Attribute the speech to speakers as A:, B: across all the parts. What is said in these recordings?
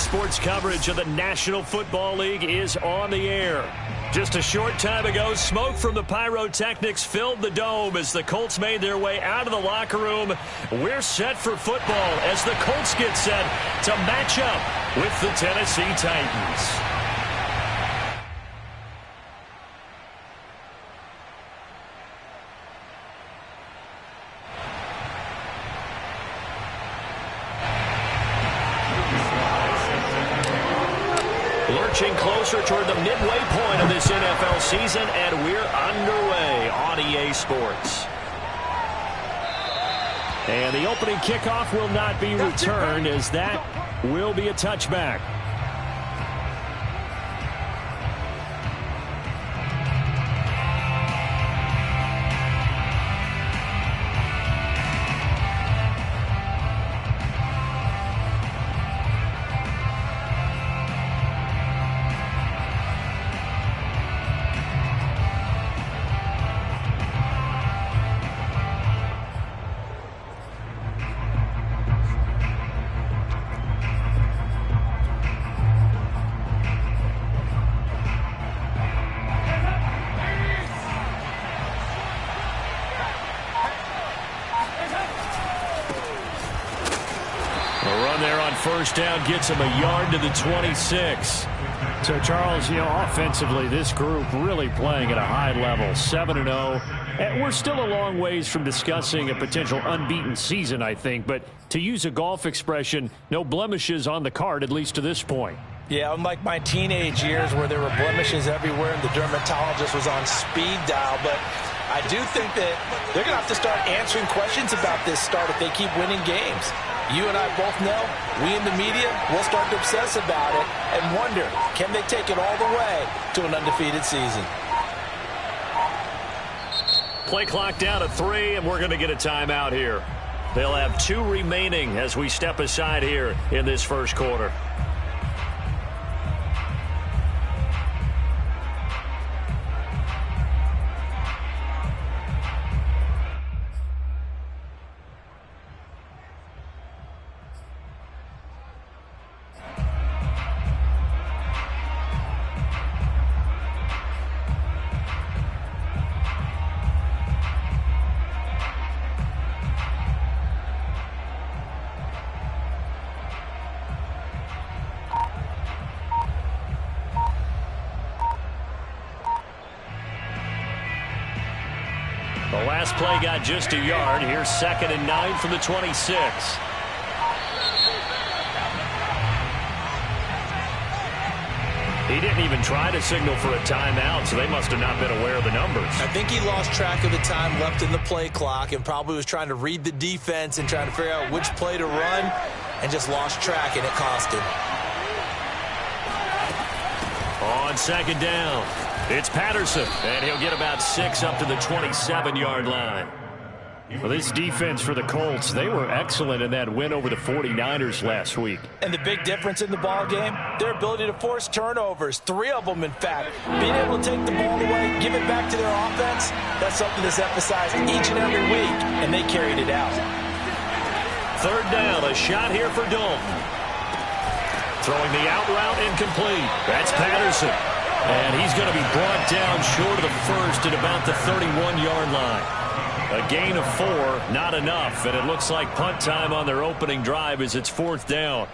A: Sports coverage of the National Football League is on the air. Just a short time ago, smoke from the pyrotechnics filled the dome as the Colts made their way out of the locker room. We're set for football as the Colts get set to match up with the Tennessee Titans. Lurching closer toward the midway point of this NFL season, and we're underway on EA Sports. And the opening kickoff will not be returned, as that will be a touchback. First down gets him a yard to the 26. So, Charles, offensively, this group really playing at a high level, 7-0. And we're still a long ways from discussing a potential unbeaten season, I think. But to use a golf expression, no blemishes on the card, at least to this point.
B: Yeah, unlike my teenage years where there were blemishes everywhere and the dermatologist was on speed dial. But I do think that they're going to have to start answering questions about this start if they keep winning games. You and I both know, we in the media will start to obsess about it and wonder, can they take it all the way to an undefeated season?
A: Play clock down to 3, and we're going to get a timeout here. They'll have 2 remaining as we step aside here in this first quarter. The last play got just a yard. Here's 2nd and 9 from the 26. He didn't even try to signal for a timeout, so they must have not been aware of the numbers.
B: I think he lost track of the time left in the play clock and probably was trying to read the defense and trying to figure out which play to run and just lost track, and it cost him.
A: On 2nd down, it's Patterson, and he'll get about 6 up to the 27-yard line. Well, this defense for the Colts, they were excellent in that win over the 49ers last week.
B: And the big difference in the ball game, their ability to force turnovers, 3 of them, in fact. Being able to take the ball away, give it back to their offense, that's something that's emphasized each and every week, and they carried it out.
A: 3rd down, a shot here for Dalton. Throwing the out route incomplete. That's Patterson. And he's going to be brought down short of the first at about the 31-yard line. A gain of 4, not enough. And it looks like punt time on their opening drive as it's 4th down.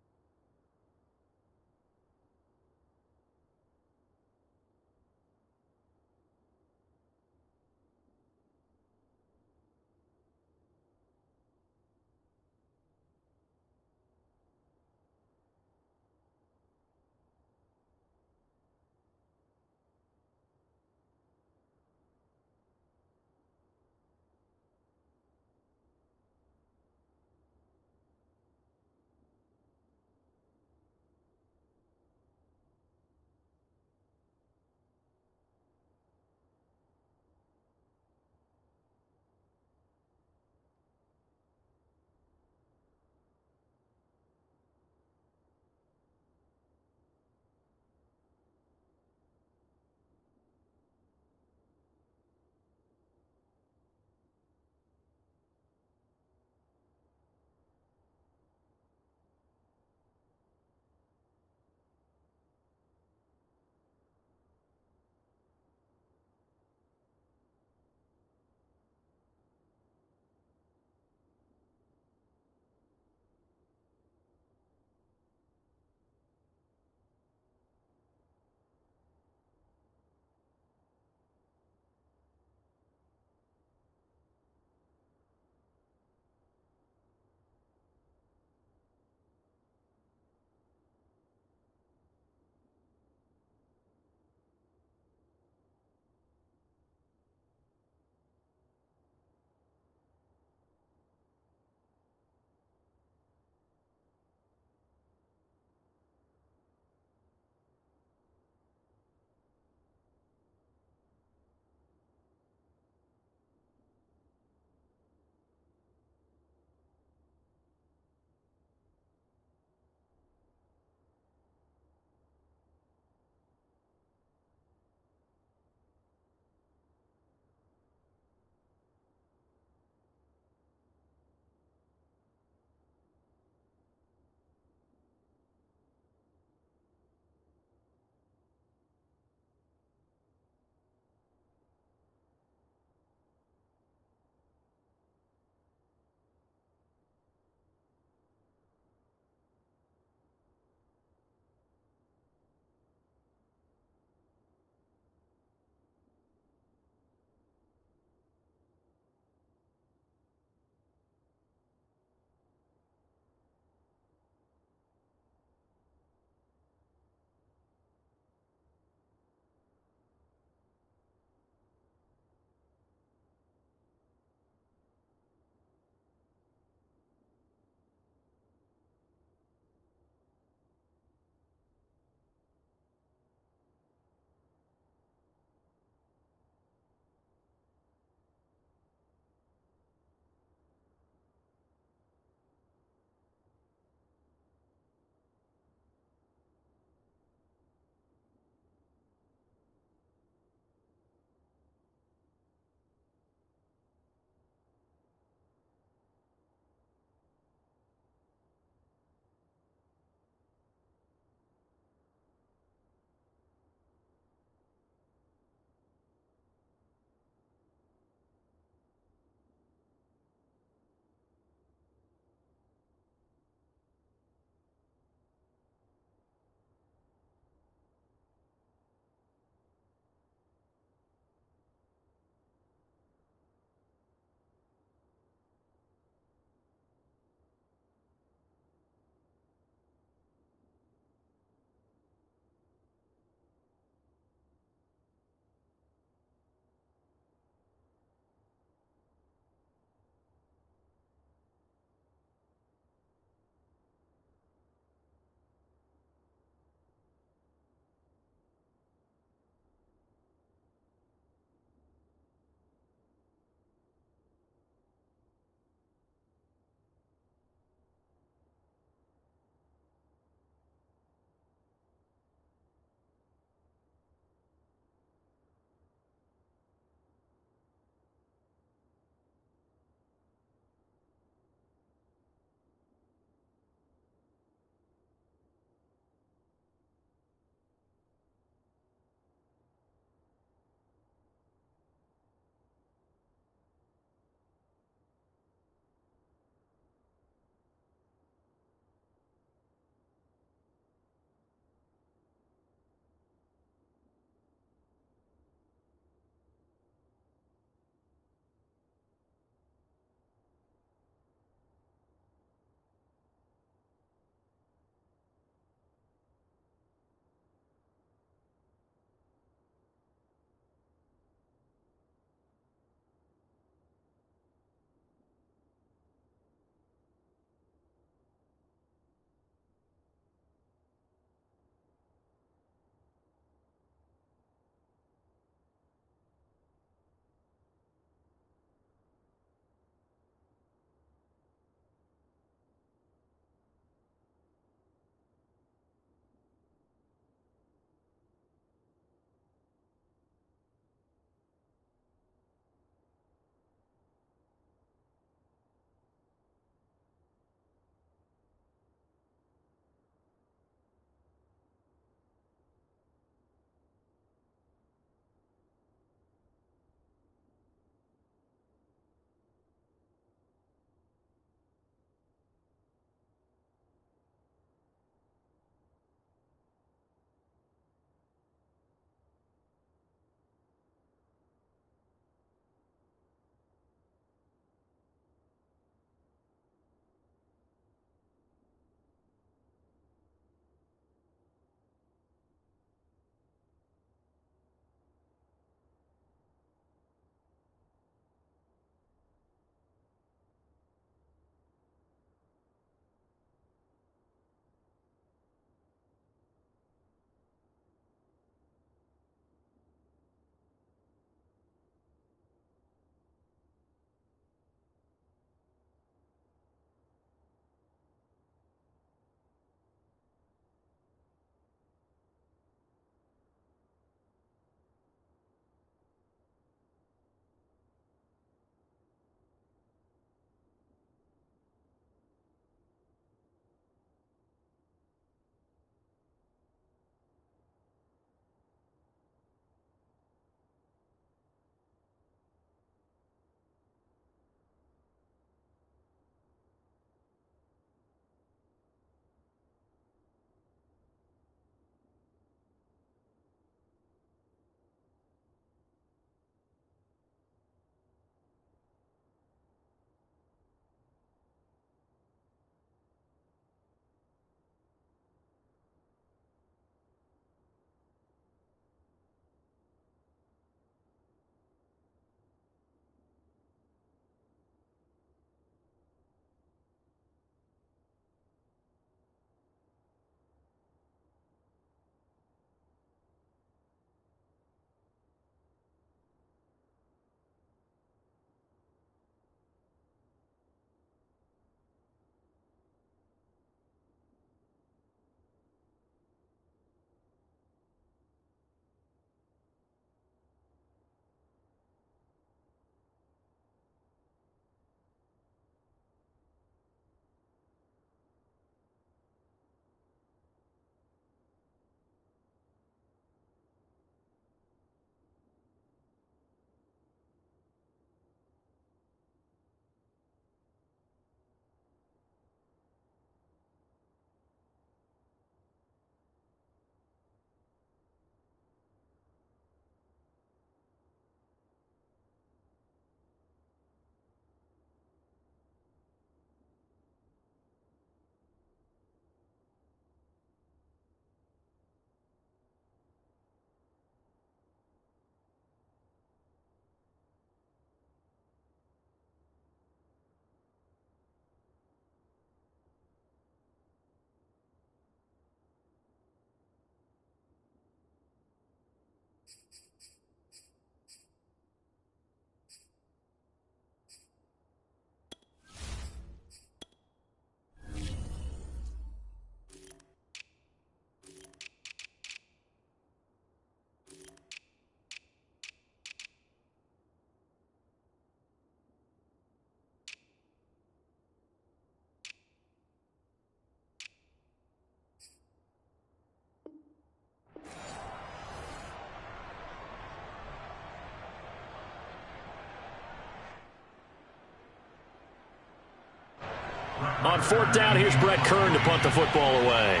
A: On fourth down, here's Brett Kern to punt the football away.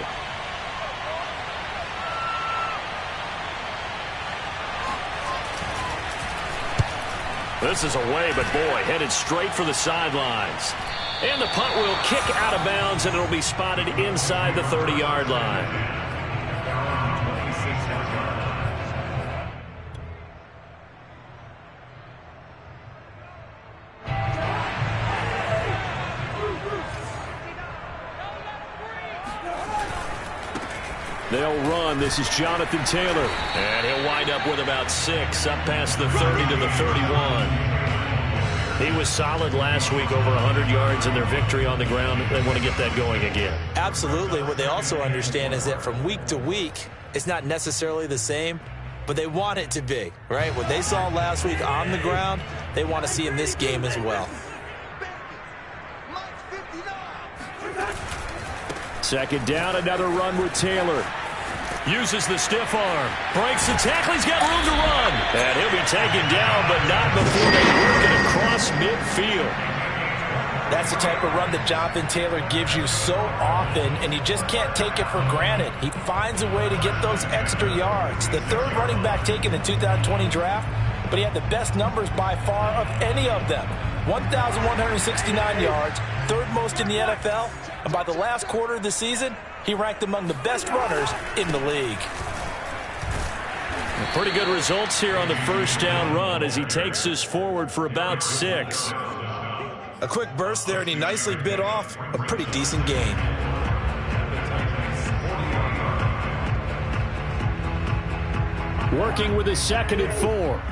A: This is away, but boy, headed straight for the sidelines. And the punt will kick out of bounds, and it'll be spotted inside the 30-yard line. They'll run. This is Jonathan Taylor. And he'll wind up with about 6, up past the 30 to the 31. He was solid last week, over 100 yards in their victory on the ground. They want to get that going again.
B: Absolutely. What they also understand is that from week to week, it's not necessarily the same, but they want it to be, right? What they saw last week on the ground, they want to see in this game as well.
A: Second down, another run with Taylor. Uses the stiff arm. Breaks the tackle. He's got room to run. And he'll be taken down, but not before they work it across midfield.
B: That's the type of run that Jonathan Taylor gives you so often, and you just can't take it for granted. He finds a way to get those extra yards. The third running back taken in the 2020 draft, but he had the best numbers by far of any of them. 1,169 yards, third most in the NFL, and by the last quarter of the season, he ranked among the best runners in the league.
A: Pretty good results here on the first down run as he takes us forward for about 6.
B: A quick burst there, and he nicely bit off a pretty decent gain.
A: Working with his second and 4.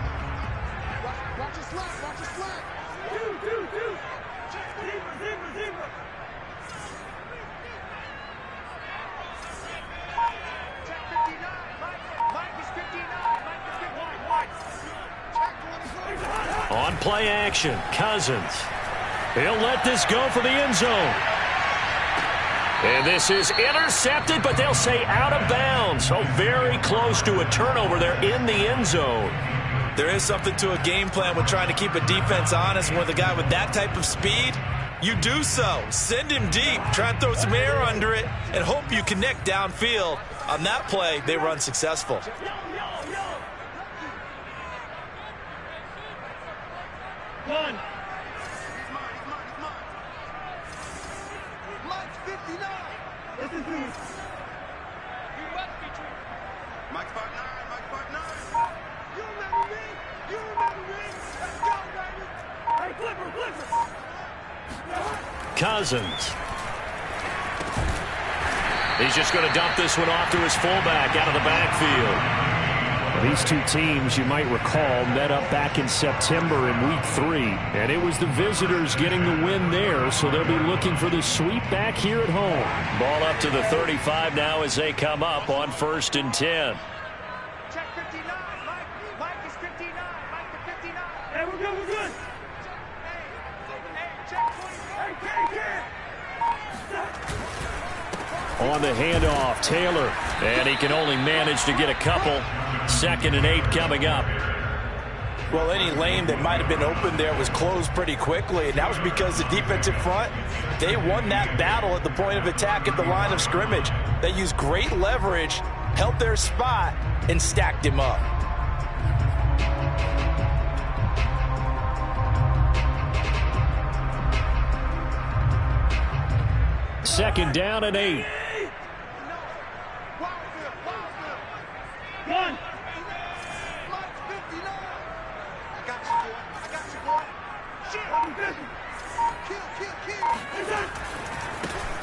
A: On play action, Cousins. He'll let this go for the end zone. And this is intercepted, but they'll say out of bounds. So very close to a turnover there in the end zone.
B: There is something to a game plan with trying to keep a defense honest. With a guy with that type of speed, you do so. Send him deep. Try and throw some air under it and hope you connect downfield. On that play, they run successful.
C: One. Listen to me. You must be true. Mike's part 9. Mike's part 9. You remember me? You remember me? Let's go, baby. Hey, Clipper.
A: Cousins. He's just going to dump this one off to his fullback out of the backfield. These two teams, you might recall, met up back in September in Week 3. And it was the visitors getting the win there, so they'll be looking for the sweep back here at home. Ball up to the 35 now as they come up on 1st and 10.
C: Check 59. Mike is 59. Mike to 59. Hey, we're good. Hey, check 20. Hey,
A: On the handoff, Taylor. And he can only manage to get a couple. 2nd and 8 coming up.
B: Well, any lane that might have been open there was closed pretty quickly, and that was because the defensive front, they won that battle at the point of attack at the line of scrimmage. They used great leverage, held their spot, and stacked him up.
A: Second down and 8.
C: One.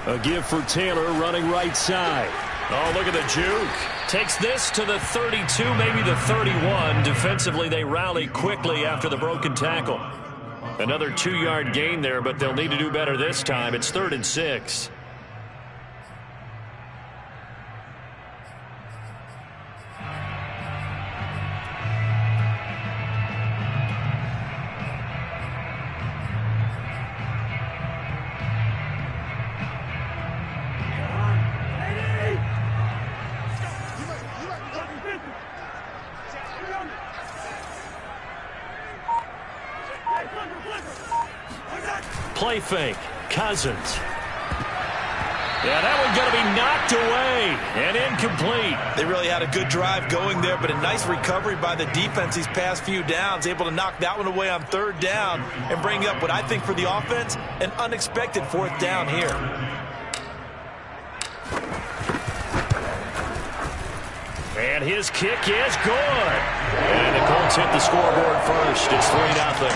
A: A give for Taylor running right side. Oh, look at the juke. Takes this to the 32, maybe the 31. Defensively, they rally quickly after the broken tackle. Another 2-yard gain there, but they'll need to do better this time. It's 3rd and 6. Play fake. Cousins. Yeah, that one's going to be knocked away and incomplete.
B: They really had a good drive going there, but a nice recovery by the defense these past few downs, able to knock that one away on 3rd down and bring up what I think for the offense, an unexpected 4th down here.
A: And his kick is good. And the Colts hit the scoreboard first. It's 3-0.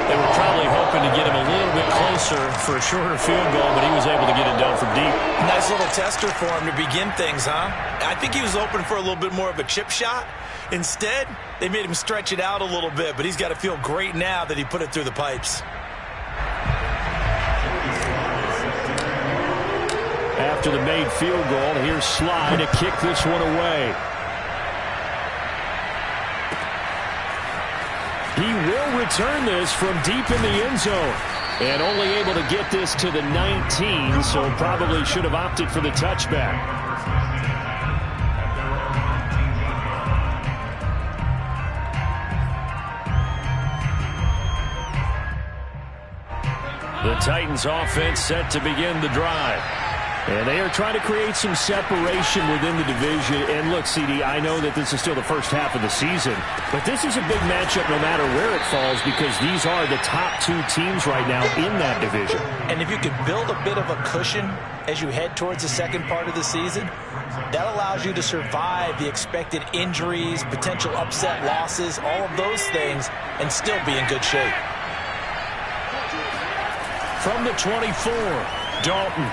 A: They were probably hoping to get him a little bit closer for a shorter field goal, but he was able to get it done from deep.
B: Nice little tester for him to begin things, huh? I think he was open for a little bit more of a chip shot. Instead, they made him stretch it out a little bit, but he's got to feel great now that he put it through the pipes.
A: After the made field goal, here's Sly to kick this one away. He will return this from deep in the end zone. And only able to get this to the 19, so probably should have opted for the touchback. The Titans offense set to begin the drive. And they are trying to create some separation within the division. And look, CD, I know that this is still the first half of the season, but this is a big matchup no matter where it falls because these are the top 2 teams right now in that division.
B: And if you can build a bit of a cushion as you head towards the second part of the season, that allows you to survive the expected injuries, potential upset losses, all of those things, and still be in good shape.
A: From the 24, Dalton.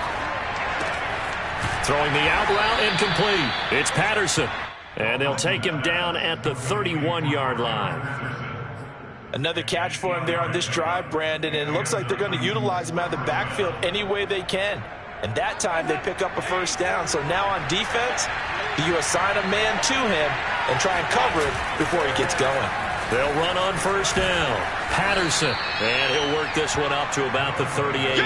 A: Throwing the out route incomplete. It's Patterson. And they'll take him down at the 31-yard line.
B: Another catch for him there on this drive, Brandon, and it looks like they're going to utilize him out of the backfield any way they can. And that time they pick up a 1st down. So now on defense, you assign a man to him and try and cover it before he gets going.
A: They'll run on 1st down. Patterson. And he'll work this one up to about the 38.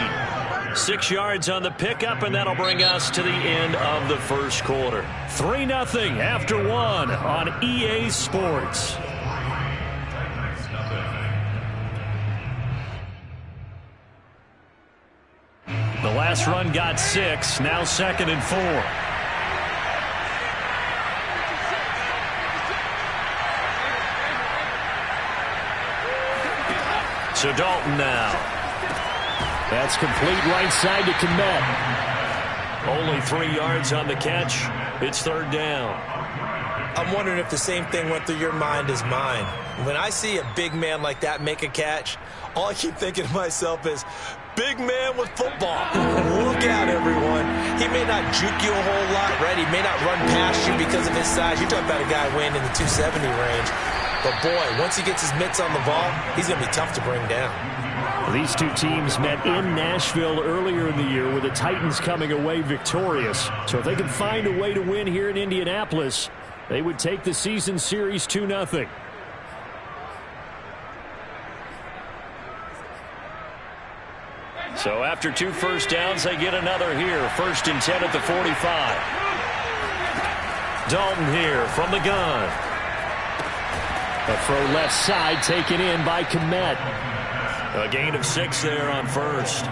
A: 6 yards on the pickup, and that'll bring us to the end of the first quarter. 3-0 after 1 on EA Sports. The last run got 6, now 2nd and 4. So Dalton now. That's complete right side to Kmet. Only 3 yards on the catch. It's 3rd down.
B: I'm wondering if the same thing went through your mind as mine. When I see a big man like that make a catch, all I keep thinking to myself is, big man with football. Look out, everyone. He may not juke you a whole lot, right? He may not run past you because of his size. You're talking about a guy weighing in the 270 range. But, boy, once he gets his mitts on the ball, he's going to be tough to bring down.
A: These two teams met in Nashville earlier in the year with the Titans coming away victorious. So if they can find a way to win here in Indianapolis, they would take the season series 2-0. So after 2 first downs, they get another here. 1st and 10 at the 45. Dalton here from the gun. A throw left side taken in by Kmet. A gain of 6 there on 1st.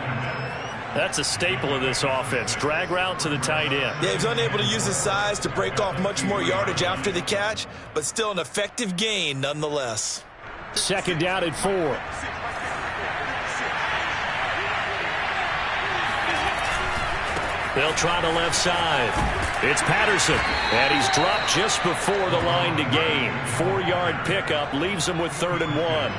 A: That's a staple of this offense. Drag route to the tight end.
B: Yeah, he's unable to use his size to break off much more yardage after the catch, but still an effective gain nonetheless.
A: 2nd down at 4. They'll try the left side. It's Patterson, and he's dropped just before the line to gain. 4-yard pickup leaves him with 3rd and 1.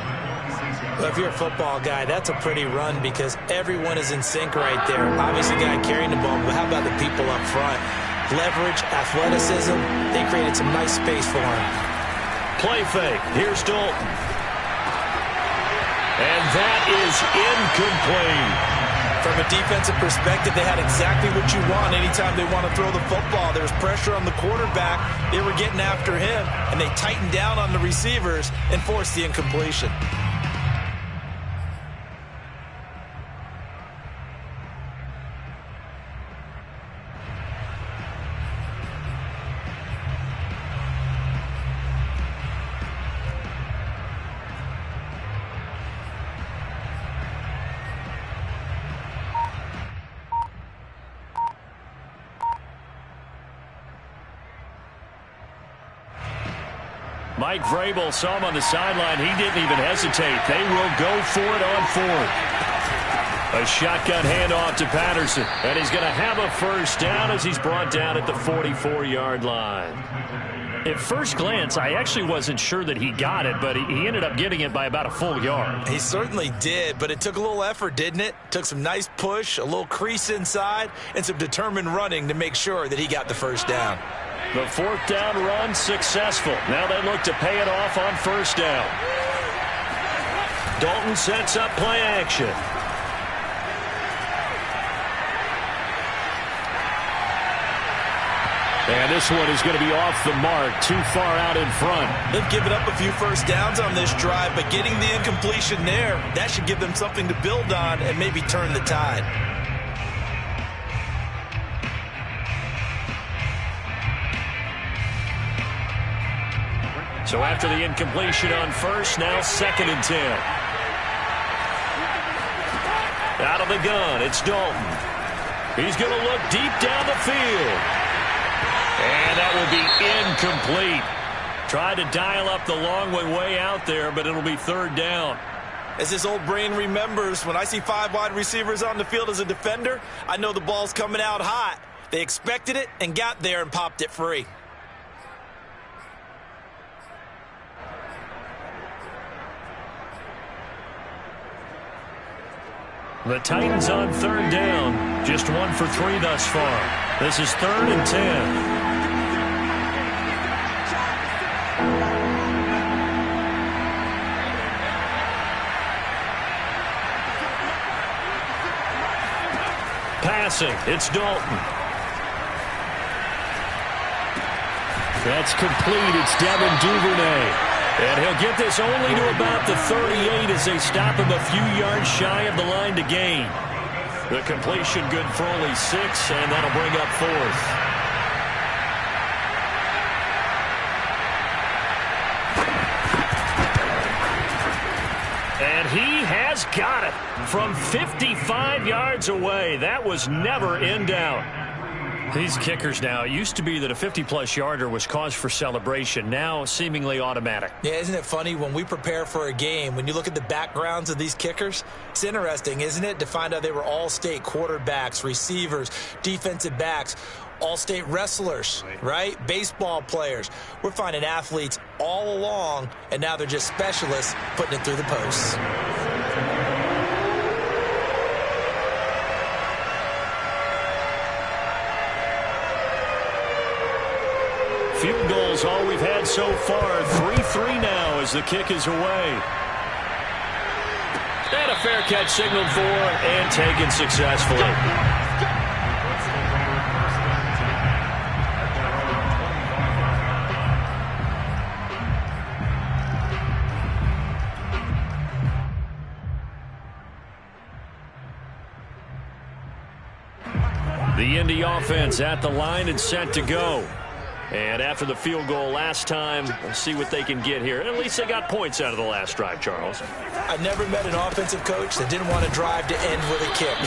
B: Well, if you're a football guy, that's a pretty run because everyone is in sync right there. Obviously, the guy carrying the ball, but how about the people up front? leverage, athleticism. They created some nice space for him.
A: Play fake. Here's Dalton. And that is incomplete.
B: From a defensive perspective, they had exactly what you want anytime they want to throw the football. There was pressure on the quarterback. They were getting after him, and they tightened down on the receivers and forced the incompletion.
A: Mike Vrabel saw him on the sideline. He didn't even hesitate. They will go for it on fourth. A shotgun handoff to Patterson. And he's going to have a first down as he's brought down at the 44-yard line. At first glance, I actually wasn't sure that he got it, but he ended up getting it by about a full yard.
B: He certainly did, but it took a little effort, didn't it? Took some nice push, a little crease inside, and some determined running to make sure that he got the first down.
A: The fourth down run successful. Now they look to pay it off on first down. Dalton sets up play action. And this one is going to be off the mark, too far out in front.
B: They've given up a few first downs on this drive, but getting the incompletion there, that should give them something to build on and maybe turn the tide.
A: So after the incompletion on first, now 2nd and 10. Out of the gun, it's Dalton. He's going to look deep down the field. And that will be incomplete. Tried to dial up the long way out there, but it'll be 3rd down.
B: As his old brain remembers, when I see 5 wide receivers on the field as a defender, I know the ball's coming out hot. They expected it and got there and popped it free.
A: The Titans on 3rd down. Just 1 for 3 thus far. This is 3rd and 10. Passing, it's Dalton. That's complete. It's Devin Duvernay. And he'll get this only to about the 38 as they stop him a few yards shy of the line to gain. The completion good for only 6, and that'll bring up 4th. And he has got it from 55 yards away. That was never in doubt. These kickers now, it used to be that a 50-plus yarder was cause for celebration. Now seemingly automatic.
B: Yeah, isn't it funny when we prepare for a game, when you look at the backgrounds of these kickers, it's interesting, isn't it, to find out they were all-state quarterbacks, receivers, defensive backs, all-state wrestlers, right? Baseball players. We're finding athletes all along, and now they're just specialists putting it through the posts.
A: Field goals all we've had so far. 3-3 now as the kick is away. And a fair catch signaled for and taken successfully. The Indy offense at the line and set to go. And after the field goal last time, let's see what they can get here. At least they got points out of the last drive, Charles.
B: I've never met an offensive coach that didn't want to drive to end with a kick.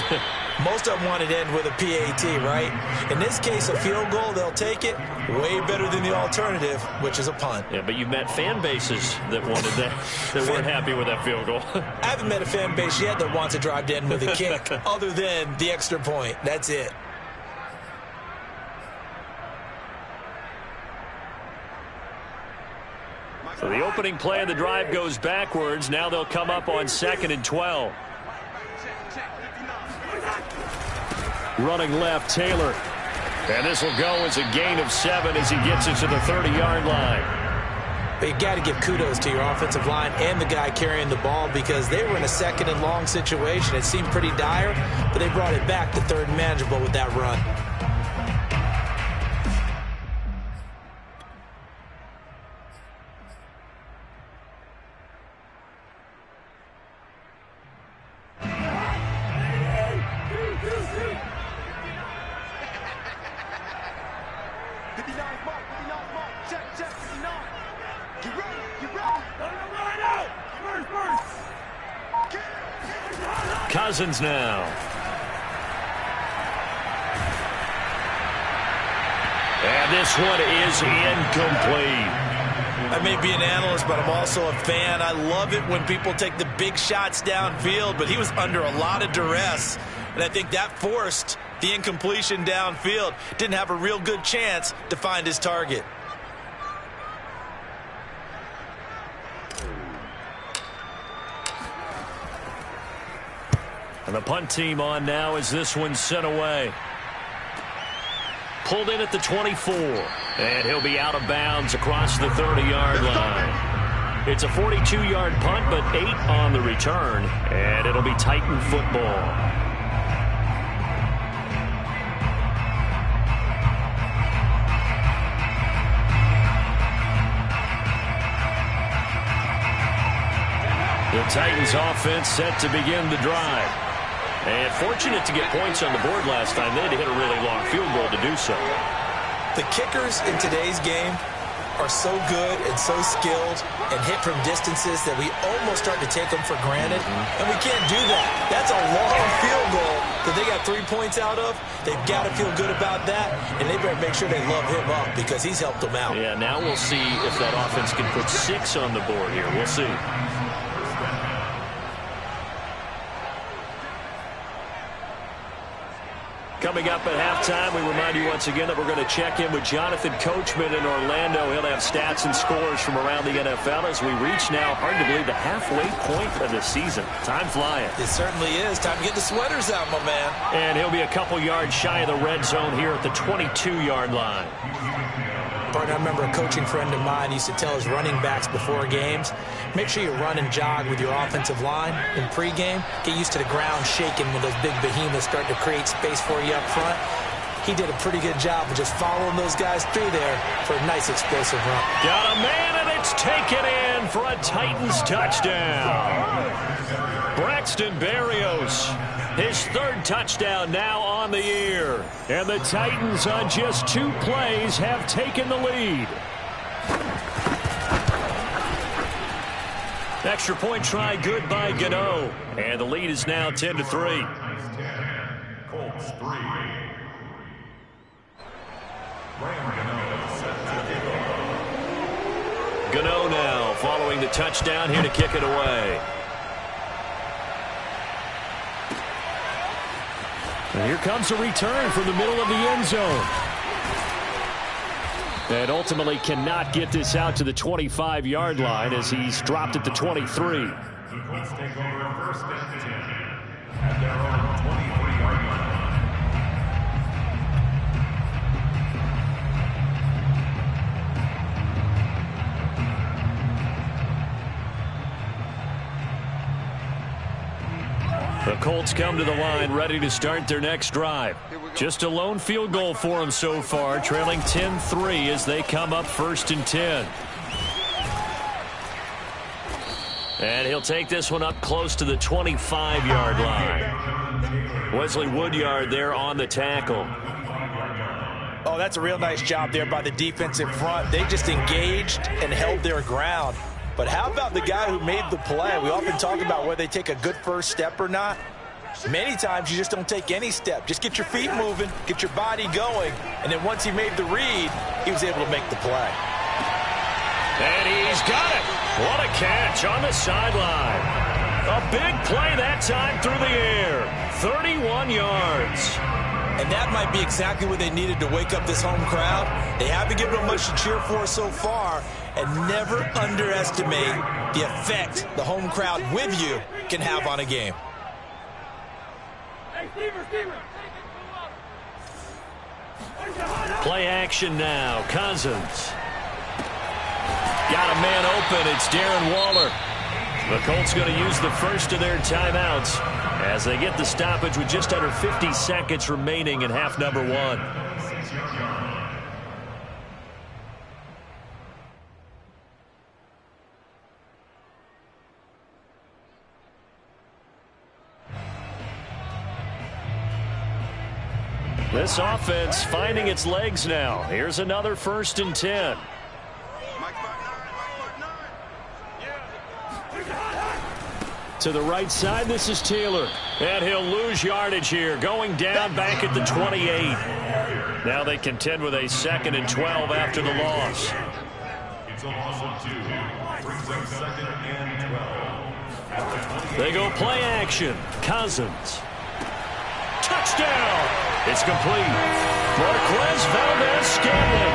B: Most of them wanted to end with a PAT, right? In this case, a field goal, they'll take it. Way better than the alternative, which is a punt.
A: Yeah, but you've met fan bases that wanted that, that weren't happy with that field goal.
B: I haven't met a fan base yet that wants to drive to end with a kick, other than the extra point. That's it.
A: So the opening play of the drive goes backwards. Now they'll come up on 2nd and 12. Running left, Taylor. And this will go as a gain of 7 as he gets it to the 30-yard line.
B: But you got to give kudos to your offensive line and the guy carrying the ball because they were in a second and long situation. It seemed pretty dire, but they brought it back to third and manageable with that run.
A: Cousins now. And this one is incomplete.
B: I may be an analyst, but I'm also a fan. I love it when people take the big shots downfield, but he was under a lot of duress, and I think that forced the incompletion downfield. Didn't have a real good chance to find his target.
A: And the punt team on now as this one's sent away. Pulled in at the 24. And he'll be out of bounds across the 30-yard line. It's a 42-yard punt, but 8 on the return. And it'll be Titan football. The Titans offense set to begin the drive. And fortunate to get points on the board last time. They had to hit a really long field goal to do so.
B: The kickers in today's game are so good and so skilled and hit from distances that we almost start to take them for granted. And we can't do that. That's a long field goal that they got 3 points out of. They've got to feel good about that. And they better make sure they love him up because he's helped them out.
A: Yeah, now we'll see if that offense can put 6 on the board here. We'll see. Coming up at halftime, we remind you once again that we're going to check in with Jonathan Coachman in Orlando. He'll have stats and scores from around the NFL as we reach now, hard to believe, the halfway point of the season. Time flying.
B: It certainly is. Time to get the sweaters out, my man.
A: And he'll be a couple yards shy of the red zone here at the 22-yard line.
B: Partner, I remember a coaching friend of mine used to tell his running backs before games, make sure you run and jog with your offensive line in pregame. Get used to the ground shaking when those big behemoths start to create space for you up front. He did a pretty good job of just following those guys through there for a nice explosive run.
A: Got a man, and it's taken in for a Titans touchdown. Braxton Berrios, his 3rd touchdown now on the year. And the Titans on just 2 plays have taken the lead. Extra point try good by Gano. And the lead is now 10-3.
D: Colts 3.
A: Gano now following the touchdown here to kick it away. And here comes a return from the middle of the end zone. And ultimately cannot get this out to the 25-yard line as he's dropped at the 23.
D: The Colts take over 1st and 10 at their own 23-yard line.
A: The Colts come to the line ready to start their next drive. Just a lone field goal for them so far, trailing 10-3 as they come up 1st and 10. And he'll take this one up close to the 25-yard line. Wesley Woodyard there on the tackle.
B: Oh, that's a real nice job there by the defensive front. They just engaged and held their ground. But how about the guy who made the play? We often talk about whether they take a good first step or not. Many times you just don't take any step. Just get your feet moving, get your body going, and then once he made the read, he was able to make the play.
A: And he's got it. What a catch on the sideline. A big play that time through the air. 31 yards.
B: And that might be exactly what they needed to wake up this home crowd. They haven't given them much to cheer for so far, and never underestimate the effect the home crowd with you can have on a game.
C: Hey, Stever.
A: Play action now. Cousins. Got a man open. It's Darren Waller. The Colts going to use the first of their timeouts as they get the stoppage with just under 50 seconds remaining in half number one. This offense finding its legs now. Here's another 1st and 10. To the right side, this is Taylor. And he'll lose yardage here, going down back at the 28. Now they contend with a 2nd and 12 after the loss.
D: It's a loss of 2. Brings up 2nd and 12.
A: They go play action. Cousins. Touchdown! It's complete. Marquez Valdez-Scantling.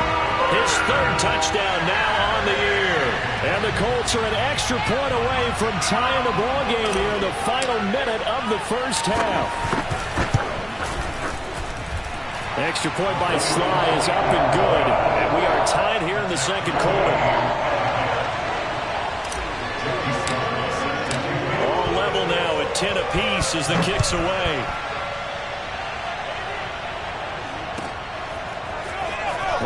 A: His 3rd touchdown now on the year. And the Colts are an extra point away from tying the ball game here in the final minute of the first half. Extra point by Sly is up and good. And we are tied here in the 2nd quarter. All level now at 10 apiece as the kick's away.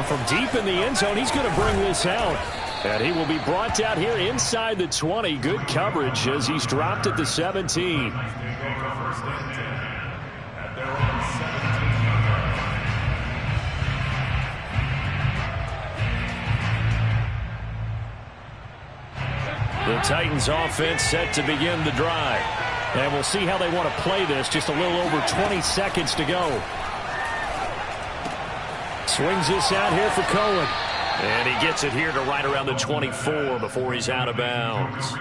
A: From deep in the end zone, he's going to bring this out. And he will be brought down here inside the 20. Good coverage as he's dropped at the 17. The Titans offense set to begin the drive. And we'll see how they want to play this. Just a little over 20 seconds to go. Swings this out here for Cohen. And he gets it here to right around the 24 before he's out of bounds.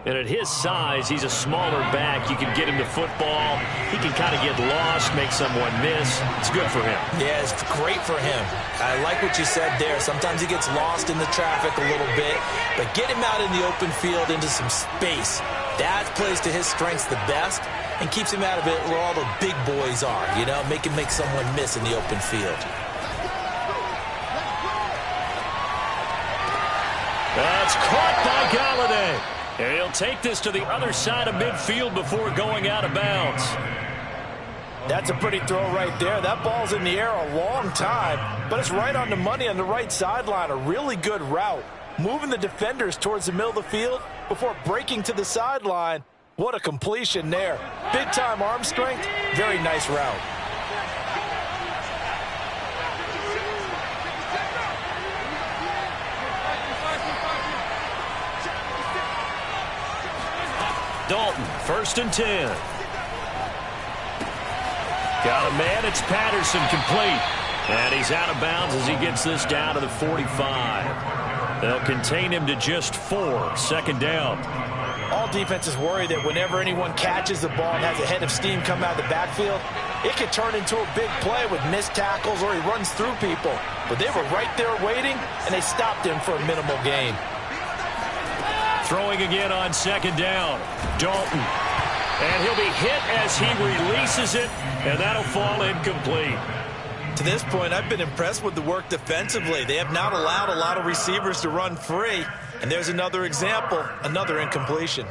A: And at his size, he's a smaller back. You can get him to football. He can kind of get lost, make someone miss. It's good for him. Yeah, it's great for him. I like what you said there. Sometimes he gets lost in the traffic a little bit. But get him out in the open field into some space. That plays to his strengths the best and keeps him out of it where all the big boys are, you know, make him make someone miss in the open field. That's caught by Galladay. And he'll take this to the other side of midfield before going out of bounds. That's a pretty throw right there. That ball's in the air a long time, but it's right on the money on the right sideline. A really good route. Moving the defenders towards the middle of the field before breaking to the sideline. What a completion there. Big-time arm strength. Very nice route. Dalton, 1st and 10. Got a man. It's Patterson, complete. And he's out of bounds as he gets this down to the 45. They'll contain him to just 4. 2nd down. All defenses worry that whenever anyone catches the ball and has a head of steam come out of the backfield, it could turn into a big play with missed tackles or he runs through people. But they were right there waiting, and they stopped him for a minimal gain. Throwing again on 2nd down. Dalton. And he'll be hit as he releases it, and that'll fall incomplete. To this point, I've been impressed with the work defensively. They have not allowed a lot of receivers to run free. And there's another example, another incompletion.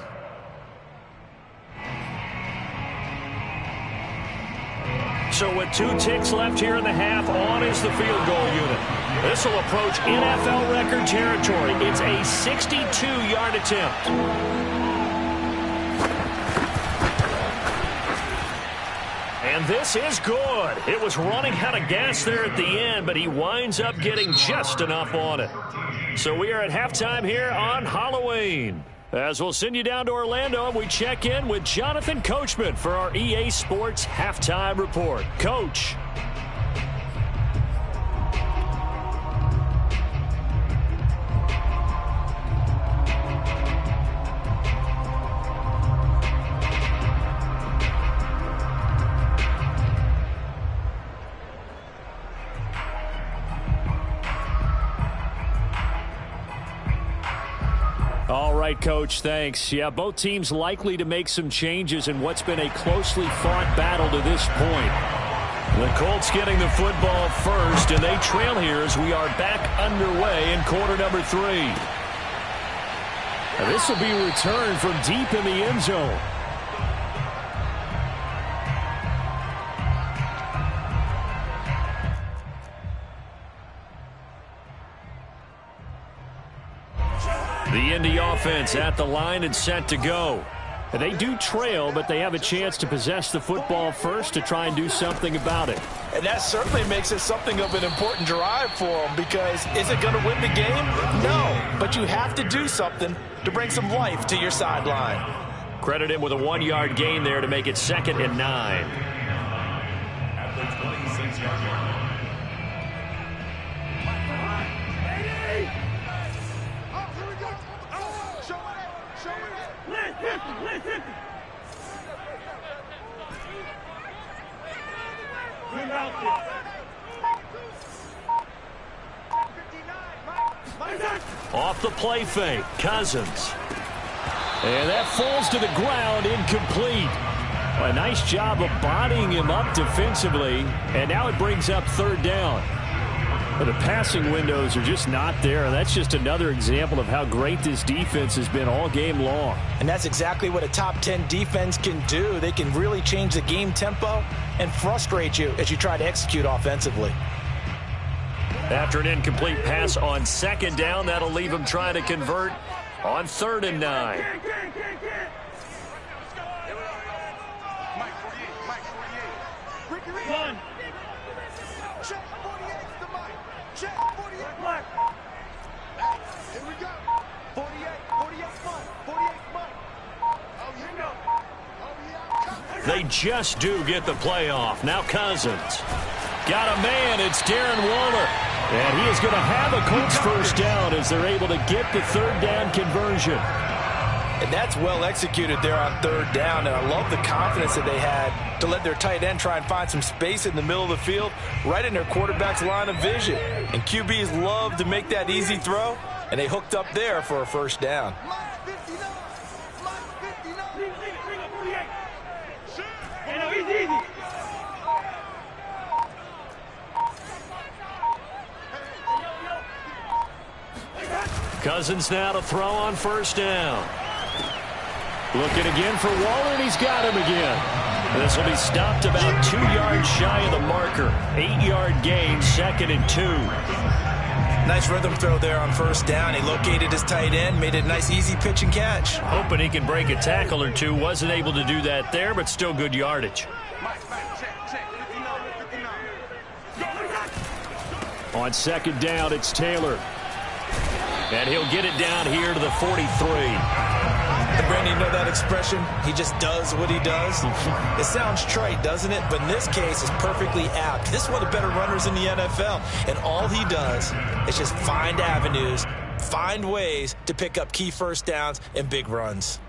A: So with 2 ticks left here in the half, on is the field goal unit. This will approach NFL record territory. It's a 62-yard attempt. And this is good. It was running out of gas there at the end, but he winds up getting just enough on it. So we are at halftime here on Halloween. As we'll send you down to Orlando, and we check in with Jonathan Coachman for our EA Sports Halftime Report. Coach. All right, Coach, thanks. Yeah, both teams likely to make some changes in what's been a closely fought battle to this point. The Colts getting the football first, and they trail here as we are back underway in quarter number 3. Now this will be returned from deep in the end zone. The Indy offense at the line and set to go. They do trail, but they have a chance to possess the football first to try and do something about it.
B: And that certainly makes it something of an important drive for them, because is it going to win the game? No, but you have to do something to bring some life to your sideline.
A: Credit him with a 1-yard gain there to make it 2nd and 9.
D: At the 26-yard line.
A: Off the play fake, Cousins. And that falls to the ground, incomplete. A nice job of bodying him up defensively, and now it brings up 3rd down. But the passing windows are just not there, and that's just another example of how great this defense has been all game long.
B: And that's exactly what a top 10 defense can do. They can really change the game tempo and frustrate you as you try to execute offensively.
A: After an incomplete pass on 2nd down, that'll leave him trying to convert on 3rd and 9. They just do get the playoff. Now Cousins. Got a man. It's Darren Waller. And he is going to have a Colts first down as they're able to get the 3rd down conversion.
B: And that's well executed there on 3rd down. And I love the confidence that they had to let their tight end try and find some space in the middle of the field, right in their quarterback's line of vision. And QBs love to make that easy throw, and they hooked up there for a first down.
A: Cousins now to throw on 1st down. Looking again for Waller, and he's got him again. This will be stopped about 2 yards shy of the marker. 8-yard gain, 2nd and 2.
B: Nice rhythm throw there on 1st down. He located his tight end, made it a nice easy pitch and catch.
A: Hoping he can break a tackle or two. Wasn't able to do that there, but still good yardage. On 2nd down, it's Taylor. And he'll get it down here to the 43.
B: And Brandon, you know that expression? He just does what he does. It sounds trite, doesn't it? But in this case, it's perfectly apt. This is one of the better runners in the NFL. And all he does is just find avenues, find ways to pick up key first downs and big runs.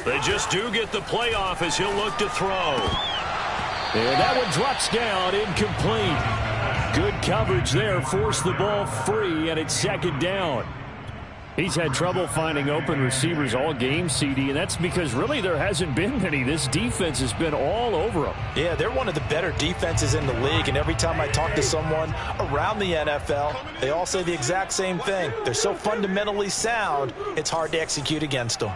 A: They just do get the playoff as he'll look to throw. And that one drops down, incomplete. Good coverage there, forced the ball free, and it's 2nd down. He's had trouble finding open receivers all game, CD, and that's because really there hasn't been many. This defense has been all over them.
B: Yeah, they're one of the better defenses in the league, and every time I talk to someone around the NFL, they all say the exact same thing. They're so fundamentally sound, it's hard to execute against them.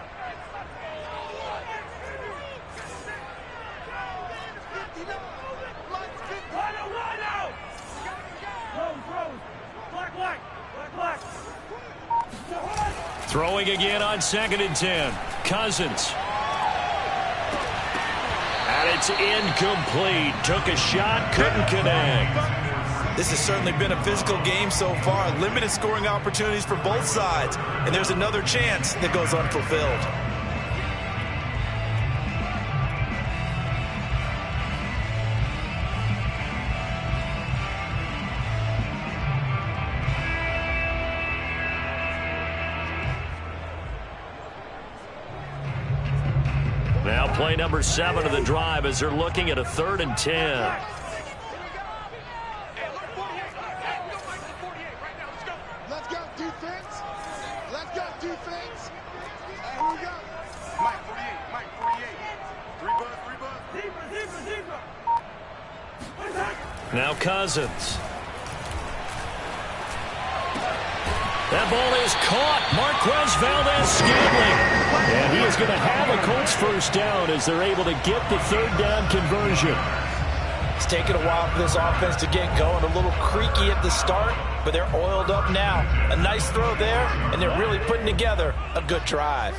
A: Throwing again on 2nd and 10. Cousins. And it's incomplete. Took a shot, couldn't connect.
B: This has certainly been a physical game so far. Limited scoring opportunities for both sides. And there's another chance that goes unfulfilled.
A: Now play number 7 of the drive as they're looking at a 3rd and 10.
C: Let's go, defense. Let's go, defense. Hey, who we got? Mike 48, Mike 48. 3 buzz.
A: Now Cousins. That ball is caught. Marquez Valdez-Scantling. And he is going to have a Colts first down as they're able to get the 3rd down conversion.
B: It's taken a while for this offense to get going. A little creaky at the start, but they're oiled up now. A nice throw there, and they're really putting together a good drive.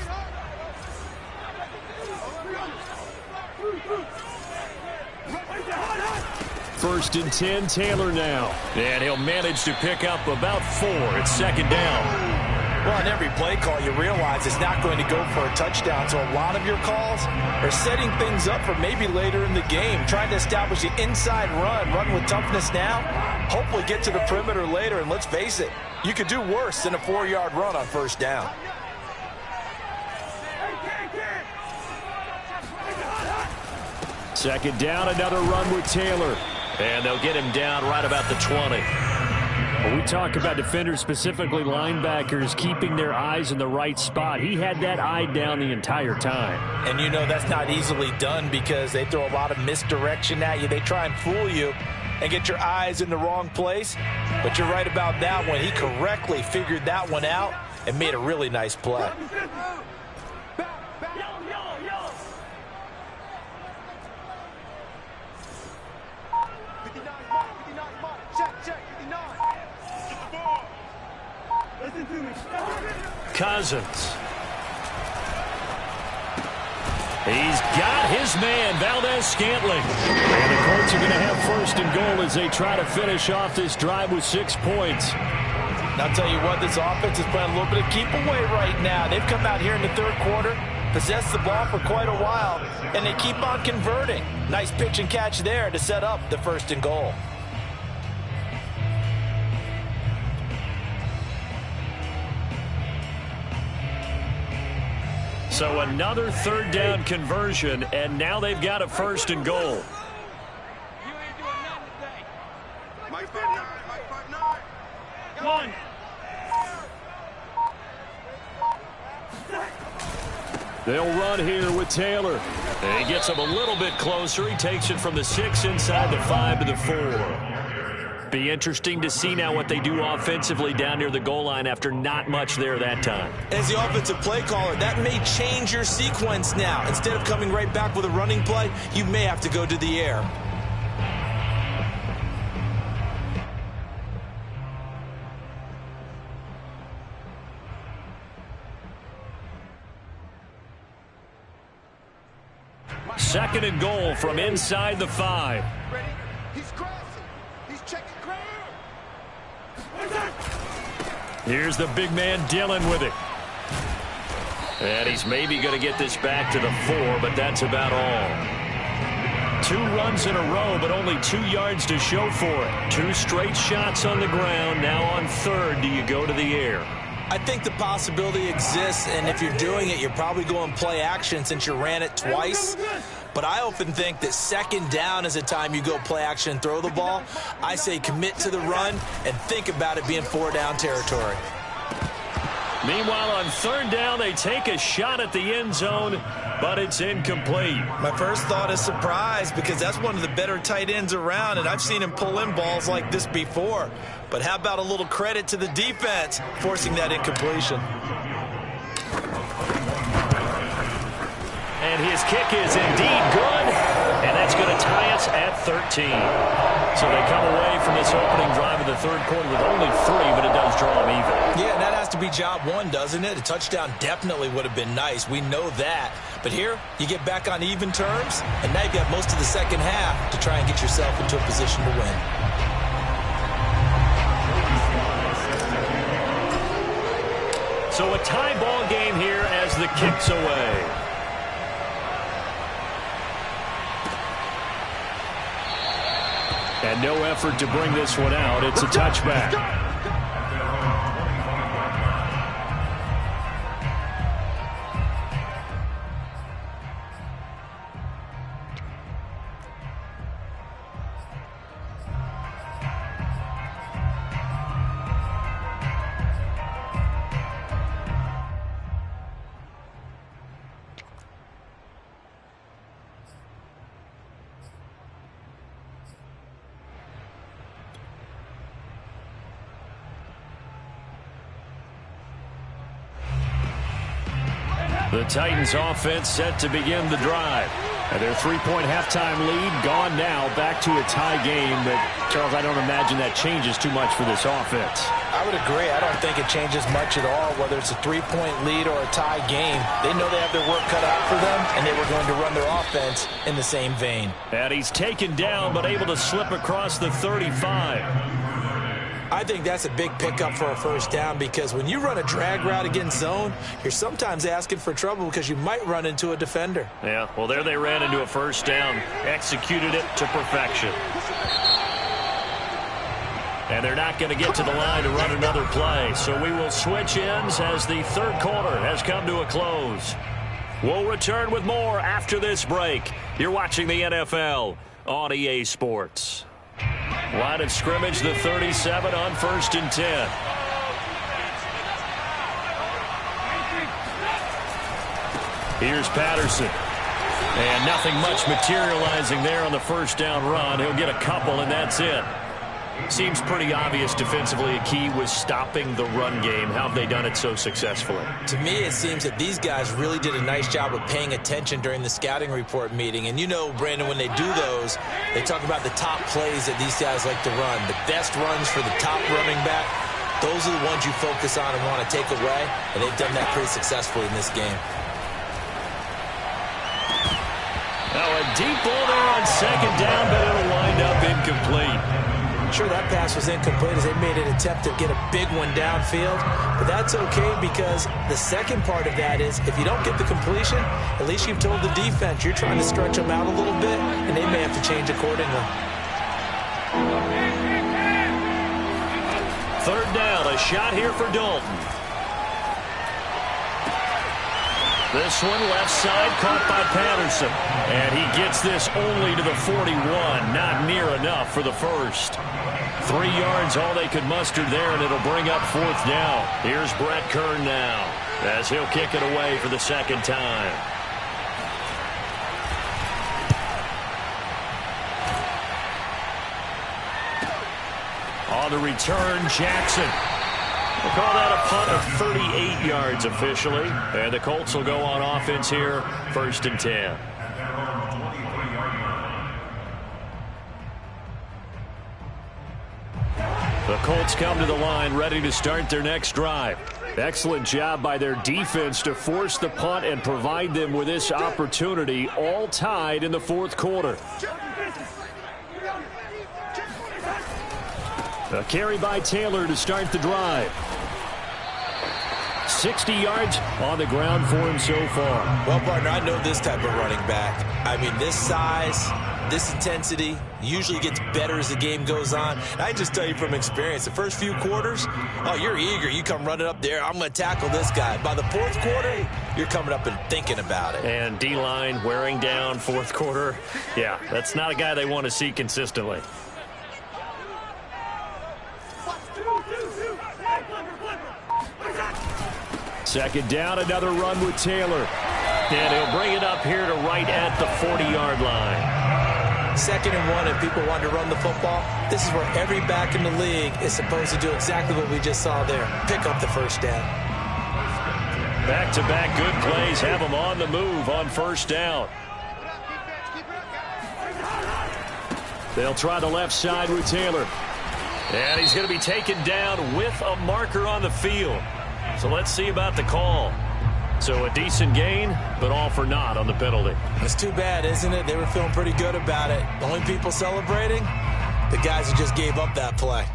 A: First and 10, Taylor now. And he'll manage to pick up about 4. It's 2nd down.
B: Well, on every play call, you realize it's not going to go for a touchdown. So a lot of your calls are setting things up for maybe later in the game, trying to establish the inside run with toughness now, hopefully get to the perimeter later. And let's face it, you could do worse than a 4-yard run on 1st down.
A: Second down, another run with Taylor. And they'll get him down right about the 20. When we talk about defenders, specifically linebackers, keeping their eyes in the right spot, he had that eye down the entire time.
B: And you know that's not easily done because they throw a lot of misdirection at you. They try and fool you and get your eyes in the wrong place. But you're right about that one. He correctly figured that one out and made a really nice play.
A: Cousins. He's got his man, Valdez-Scantling. And the Colts are going to have 1st and goal as they try to finish off this drive with 6 points.
B: And I'll tell you what, this offense is playing a little bit of keep away right now. They've come out here in the 3rd quarter, possessed the ball for quite a while, and they keep on converting. Nice pitch and catch there to set up the 1st and goal.
A: So another 3rd down conversion, and now they've got a 1st and goal.
C: You ain't doing nothing today. Mike 59, Mike 59. Go on.
A: They'll run here with Taylor. And he gets him a little bit closer. He takes it from the 6 inside the 5 to the 4. Be interesting to see now what they do offensively down near the goal line after not much there that time.
B: As the offensive play caller, that may change your sequence now. Instead of coming right back with a running play, you may have to go to the air.
A: Second and goal from inside the 5.
C: Ready? He's crossing. He's checking ground.
A: Here's the big man Dillon with it. And he's maybe going to get this back to the 4, but that's about all. 2 runs in a row, but only 2 yards to show for it. 2 straight shots on the ground. Now on 3rd, do you go to the air?
B: I think the possibility exists, and if you're doing it, you're probably going play action since you ran it twice. But I often think that 2nd down is the time you go play action and throw the ball. I say commit to the run and think about it being 4-down territory.
A: Meanwhile, on 3rd down, they take a shot at the end zone, but it's incomplete.
B: My first thought is surprise because that's one of the better tight ends around, and I've seen him pull in balls like this before. But how about a little credit to the defense forcing that incompletion?
A: And his kick is indeed good, and that's going to tie us at 13. So they come away from this opening drive of the 3rd quarter with only 3, but it does draw them even.
B: Yeah, and that has to be job 1, doesn't it? A touchdown definitely would have been nice. We know that. But here, you get back on even terms, and now you've got most of the 2nd half to try and get yourself into a position to win.
A: So a tie ball game here as the kick's away. And no effort to bring this one out. It's a touchback. The Titans offense set to begin the drive. And their three-point halftime lead gone now, back to a tie game. But, Charles, I don't imagine that changes too much for this offense.
B: I would agree. I don't think it changes much at all, whether it's a three-point lead or a tie game. They know they have their work cut out for them, and they were going to run their offense in the same vein.
A: And he's taken down, but able to slip across the 35.
B: I think that's a big pickup for a first down, because when you run a drag route against zone, you're sometimes asking for trouble because you might run into a defender.
A: Yeah, well, there they ran into a first down, executed it to perfection. And they're not going to get to the line to run another play, so we will switch ends as the third quarter has come to a close. We'll return with more after this break. You're watching the NFL on EA Sports. Line of scrimmage, the 37 on 1st and 10. Here's Patterson. And nothing much materializing there on the first down run. He'll get a couple, and that's it. Seems pretty obvious defensively a key was stopping the run game. How have they done it so successfully?
B: To me, it seems that these guys really did a nice job of paying attention during the scouting report meeting. And you know, Brandon, when they do those, they talk about the top plays that these guys like to run. The best runs for the top running back, those are the ones you focus on and want to take away. And they've done that pretty successfully in this game.
A: Now a deep ball there on second down, but it'll wind up incomplete.
B: Sure, that pass was incomplete as they made an attempt to get a big one downfield, but that's okay, because the second part of that is if you don't get the completion, at least you've told the defense you're trying to stretch them out a little bit, and they may have to change accordingly.
A: Third down, a shot here for Dalton. This one left side, caught by Patterson. And he gets this only to the 41. Not near enough for the first. 3 yards, all they could muster there, and it'll bring up fourth down. Here's Brett Kern now, as he'll kick it away for the second time. On the return, Jackson. We'll call that a punt of 38 yards officially. And the Colts will go on offense here, 1st and 10. The Colts come to the line ready to start their next drive. Excellent job by their defense to force the punt and provide them with this opportunity, all tied in the fourth quarter. A carry by Taylor to start the drive. 60 yards on the ground for him so far.
B: Well, partner, I know this type of running back. I mean, this size, this intensity usually gets better as the game goes on. And I just tell you from experience, the first few quarters, oh, you're eager. You come running up there, I'm going to tackle this guy. By the fourth quarter, you're coming up and thinking about it.
A: And D-line wearing down fourth quarter. Yeah, that's not a guy they want to see consistently. Second down, another run with Taylor. And he'll bring it up here to right at the 40-yard line.
B: 2nd and 1, and people want to run the football. This is where every back in the league is supposed to do exactly what we just saw there. Pick up the first down.
A: Back-to-back good plays have them on the move on first down. They'll try the left side with Taylor. And he's going to be taken down with a marker on the field. So let's see about the call. So a decent gain, but all for naught on the penalty.
B: It's too bad, isn't it? They were feeling pretty good about it. The only people celebrating, the guys who just gave up that play.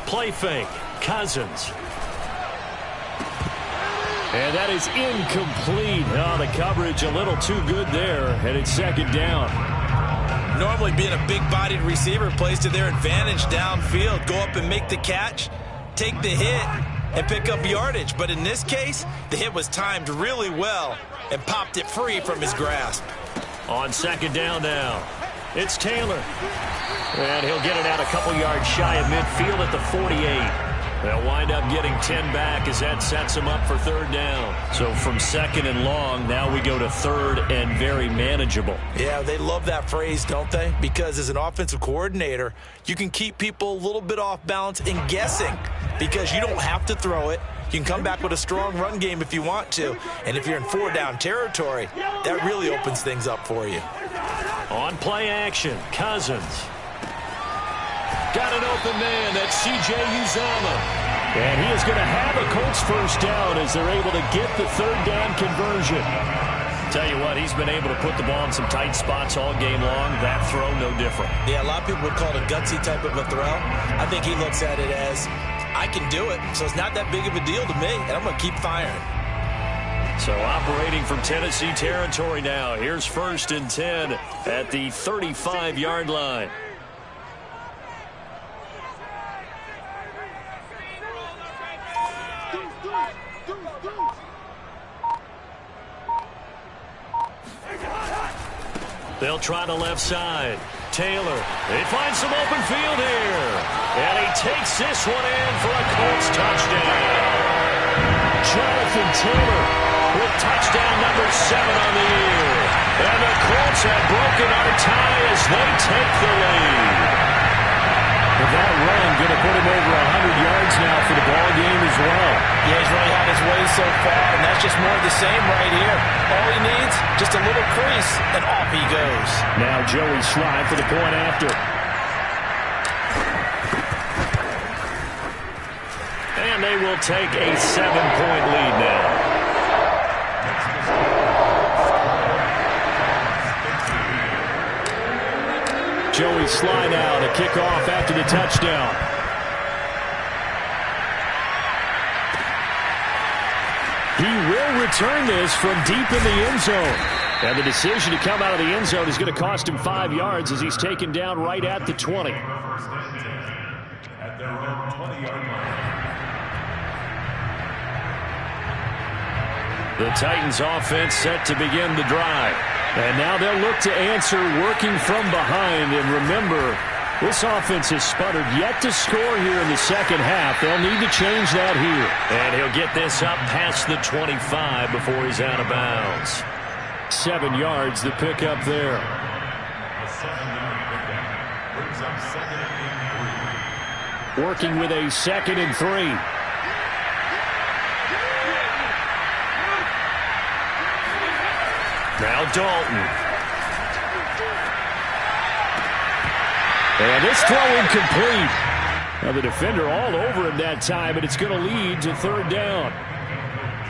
A: Play fake, Cousins. And that is incomplete. Oh, the coverage a little too good there, and it's second down.
B: Normally being a big-bodied receiver plays to their advantage downfield. Go up and make the catch, take the hit, and pick up yardage. But in this case, the hit was timed really well and popped it free from his grasp.
A: On second down now, it's Taylor. And he'll get it out a couple yards shy of midfield at the 48. They'll wind up getting 10 back as that sets them up for third down. So from second and long, now we go to third and very manageable.
B: Yeah, they love that phrase, don't they? Because as an offensive coordinator, you can keep people a little bit off balance and guessing because you don't have to throw it. You can come back with a strong run game if you want to. And if you're in 4-down territory, that really opens things up for you.
A: On play action, Cousins. Got an open man, that's C.J. Uzomah. And he is going to have a Colts first down as they're able to get the third down conversion. Tell you what, he's been able to put the ball in some tight spots all game long. That throw, no different.
B: Yeah, a lot of people would call it a gutsy type of a throw. I think he looks at it as, I can do it, so it's not that big of a deal to me, and I'm going to keep firing.
A: So operating from Tennessee territory now. Here's first and 10 at the 35-yard line. They'll try the left side. Taylor, they find some open field here. And he takes this one in for a Colts touchdown. Jonathan Taylor with touchdown number 7 on the year. And the Colts have broken our tie as they take the lead. With that run, going to put him over 100 yards now for the ball game as well.
B: Yeah, he's really had his way so far, and that's just more of the same right here. All he needs, just a little crease, and off he goes.
A: Now Joey Slye for the point after. And they will take a 7-point lead now. Joey Slye now to kick off after the touchdown. He will return this from deep in the end zone. And the decision to come out of the end zone is going to cost him 5 yards as he's taken down right at the 20.
D: At their own 20-yard line.
A: The Titans offense set to begin the drive. And now they'll look to answer working from behind. And remember, this offense has sputtered yet to score here in the second half. They'll need to change that here. And he'll get this up past the 25 before he's out of bounds. 7 yards, the pickup there.
D: A 7-yard pickup brings up second and 3.
A: Working with a 2nd and 3. Now Dalton. And this throw incomplete. Now the defender all over him that time, but it's going to lead to third down.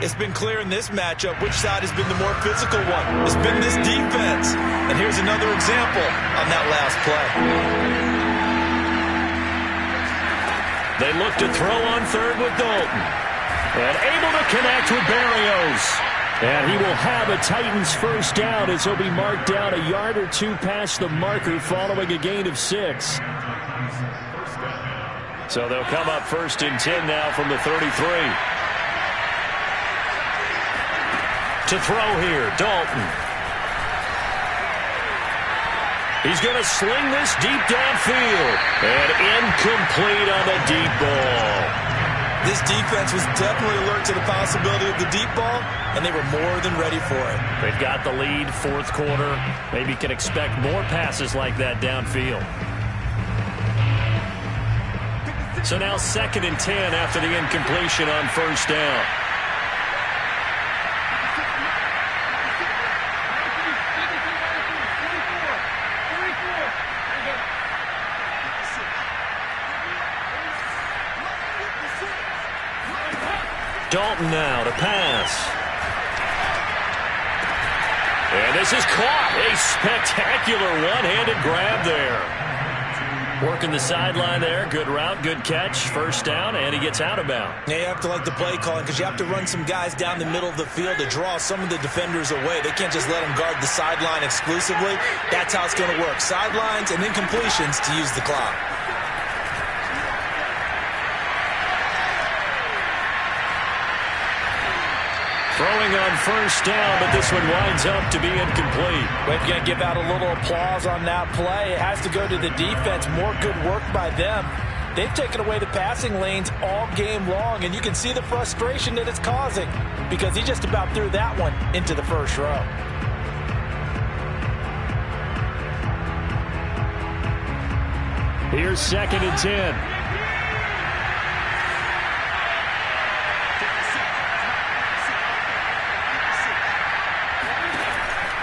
B: It's been clear in this matchup which side has been the more physical one. It's been this defense. And here's another example on that last play.
A: They look to throw on third with Dalton. And able to connect with Berrios. And he will have a Titans first down as he'll be marked down a yard or two past the marker following a gain of 6. So they'll come up first and 10 now from the 33. To throw here, Dalton. He's going to sling this deep downfield. And incomplete on the deep ball.
B: This defense was definitely alert to the possibility of the deep ball, and they were more than ready for it.
A: They've got the lead, fourth quarter. Maybe can expect more passes like that downfield. So now 2nd and 10 after the incompletion on first down. Dalton now to pass. And this is caught. A spectacular one-handed grab there. Working the sideline there. Good route, good catch. First down, and he gets out of bounds.
B: Yeah, you have to like the play calling because you have to run some guys down the middle of the field to draw some of the defenders away. They can't just let them guard the sideline exclusively. That's how it's going to work. Sidelines and then completions to use the clock.
A: Throwing on first down, but this one winds up to be incomplete.
B: We're going to give out a little applause on that play. It has to go to the defense. More good work by them. they've taken away the passing lanes all game long, and you can see the frustration that it's causing because he just about threw that one into the first row.
A: Here's 2nd and 10.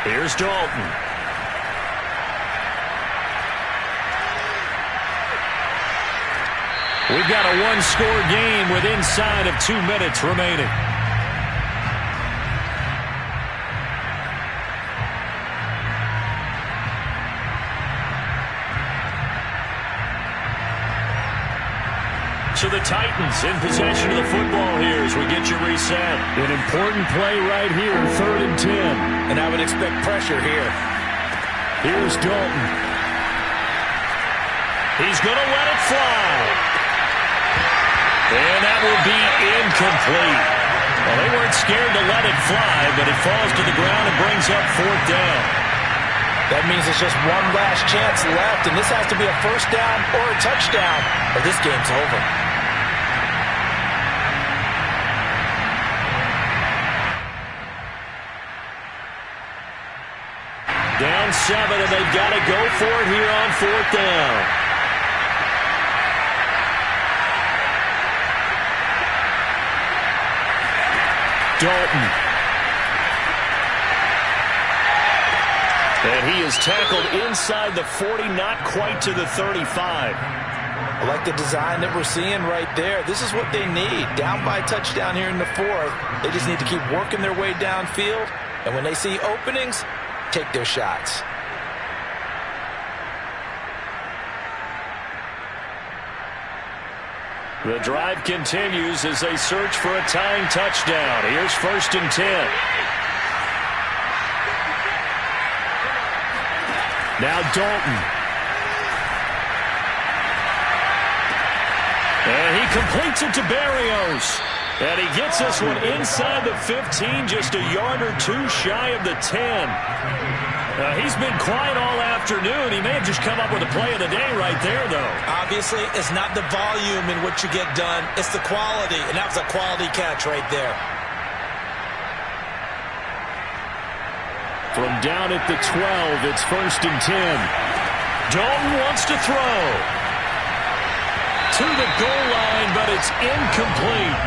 A: Here's Dalton. We've got a one-score game with inside of 2 minutes remaining. So the Titans in possession of the football here as we get you reset. An important play right here, 3rd and 10.
B: And I would expect pressure here.
A: Here's Dalton. He's going to let it fly. And that will be incomplete. Well, they weren't scared to let it fly, but it falls to the ground and brings up 4th down.
B: That means it's just one last chance left, and this has to be a 1st down or a touchdown, or this game's over.
A: Down 7, and they've got to go for it here on 4th down. Dalton. And he is tackled inside the 40, not quite to the 35.
B: I like the design that we're seeing right there. This is what they need. Down by a touchdown here in the 4th. They just need to keep working their way downfield. And when they see openings, take their shots.
A: The drive continues as they search for a tying touchdown. Here's 1st and 10. Now Dalton. And he completes it to Berrios. And he gets this one inside the 15, just a yard or 2 shy of the 10. He's been quiet all afternoon. He may have just come up with a play of the day right there, though.
B: Obviously, it's not the volume in what you get done. It's the quality, and that was a quality catch right there.
A: From down at the 12, it's 1st and 10. Dalton wants to throw. To the goal line, but it's incomplete.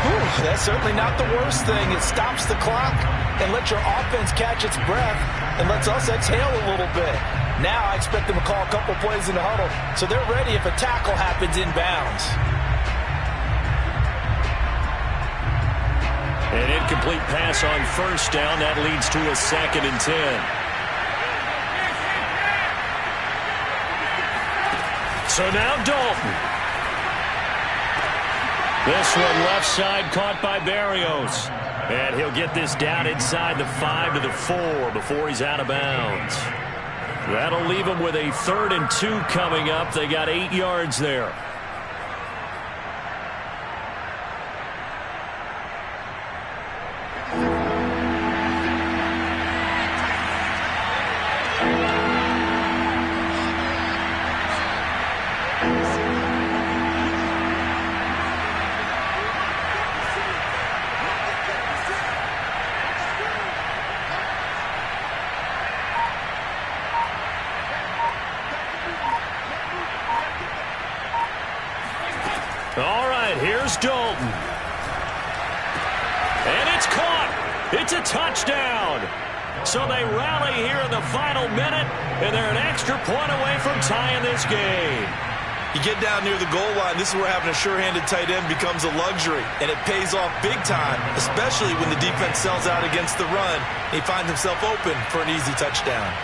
B: Whew, that's certainly not the worst thing. It stops the clock and lets your offense catch its breath and lets us exhale a little bit. Now I expect them to call a couple plays in the huddle so they're ready if a tackle happens inbounds.
A: An incomplete pass on 1st down. That leads to a 2nd and 10. So now Dalton. This one left side caught by Berrios. And he'll get this down inside the 5 to the 4 before he's out of bounds. That'll leave him with a 3rd and 2 coming up. They got 8 yards there. All right, here's Dalton. And it's caught. It's a touchdown. So they rally here in the final minute, and they're an extra point away from tying this game.
B: You get down near the goal line, this is where having a sure-handed tight end becomes a luxury, and it pays off big time, especially when the defense sells out against the run. He finds himself open for an easy touchdown.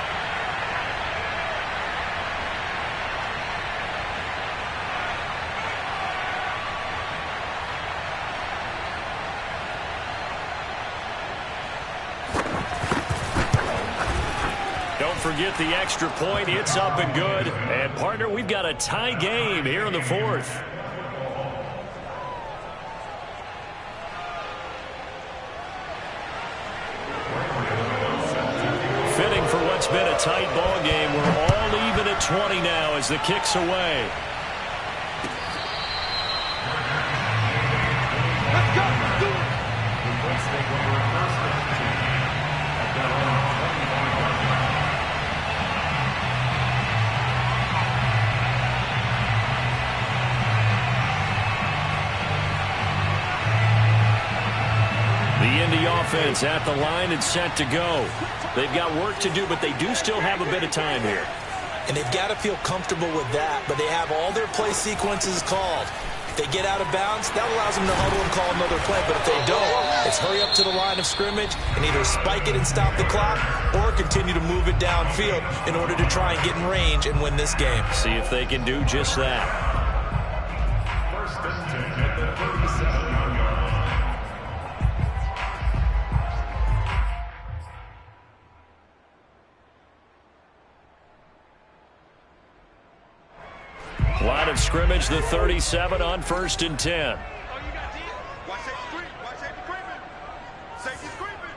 A: Forget the extra point. It's up and good. And, partner, we've got a tie game here in the 4th. Fitting for what's been a tight ball game. We're all even at 20 now as the kick's away.
D: Let's take over first and 10 at their own 21-yard line.
A: The Indy offense at the line and set to go. They've got work to do, but they do still have a bit of time here.
B: And they've got to feel comfortable with that, but they have all their play sequences called. If they get out of bounds, that allows them to huddle and call another play, but if they don't, it's hurry up to the line of scrimmage and either spike it and stop the clock or continue to move it downfield in order to try and get in range and win this game.
A: See if they can do just that.
D: First and 10 at the 37-yard line.
A: Line of scrimmage, the 37 on 1st and 10.
C: Oh, you got D. Watch safety creep. Watch safety creeping. Safety's creeping.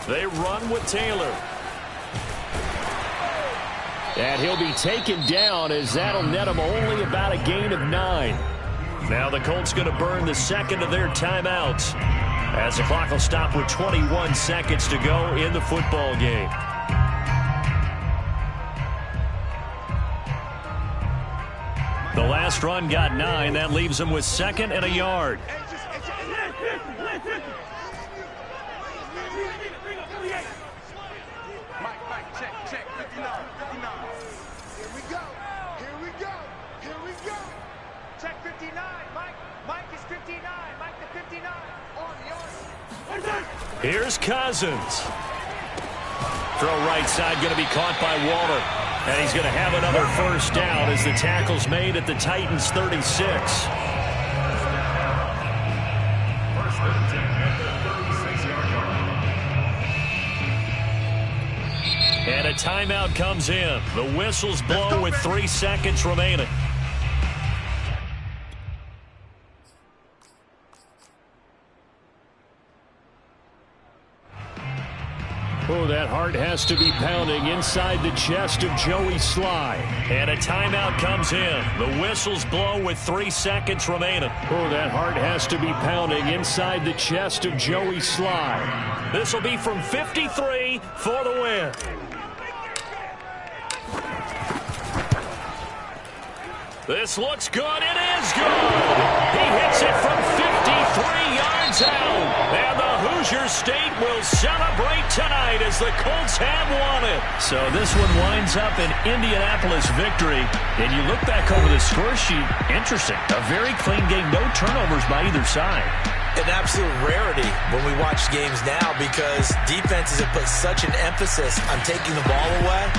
A: They run with Taylor. And he'll be taken down as that'll net him only about a gain of 9. Now the Colts going to burn the second of their timeouts, as the clock will stop with 21 seconds to go in the football game. The last run got 9. That leaves them with 2nd and a yard.
C: Mike, check, 59. Here we go. Check 59. Mike is 59. Mike the 59. On.
A: Here's Cousins. Throw right side going to be caught by Waller. And he's going to have another first down as the tackle's made at the Titans' 36.
D: First and 10 at the 36-yard line.
A: And a timeout comes in. The whistles blow with 3 seconds remaining. Oh, that heart has to be pounding inside the chest of Joey Sly. And a timeout comes in. The whistles blow with 3 seconds remaining. Oh, that heart has to be pounding inside the chest of Joey Sly. This will be from 53 for the win. This looks good. It is good. He hits it from 53 yards out. And the Hoosier State will celebrate tonight as the Colts have won it. So this one winds up an Indianapolis victory. And you look back over the score sheet, interesting. A very clean game, no turnovers by either side.
B: An absolute rarity when we watch games now because defenses have put such an emphasis on taking the ball away.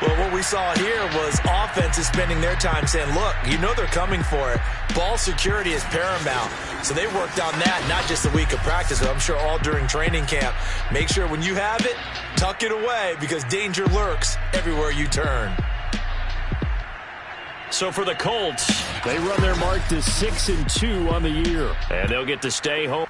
B: Well, what we saw here was offenses spending their time saying, look, you know they're coming for it. Ball security is paramount. So they worked on that, not just a week of practice, but I'm sure all during training camp. Make sure when you have it, tuck it away because danger lurks everywhere you turn.
A: So for the Colts, they run their mark to 6-2 on the year. And they'll get to stay home.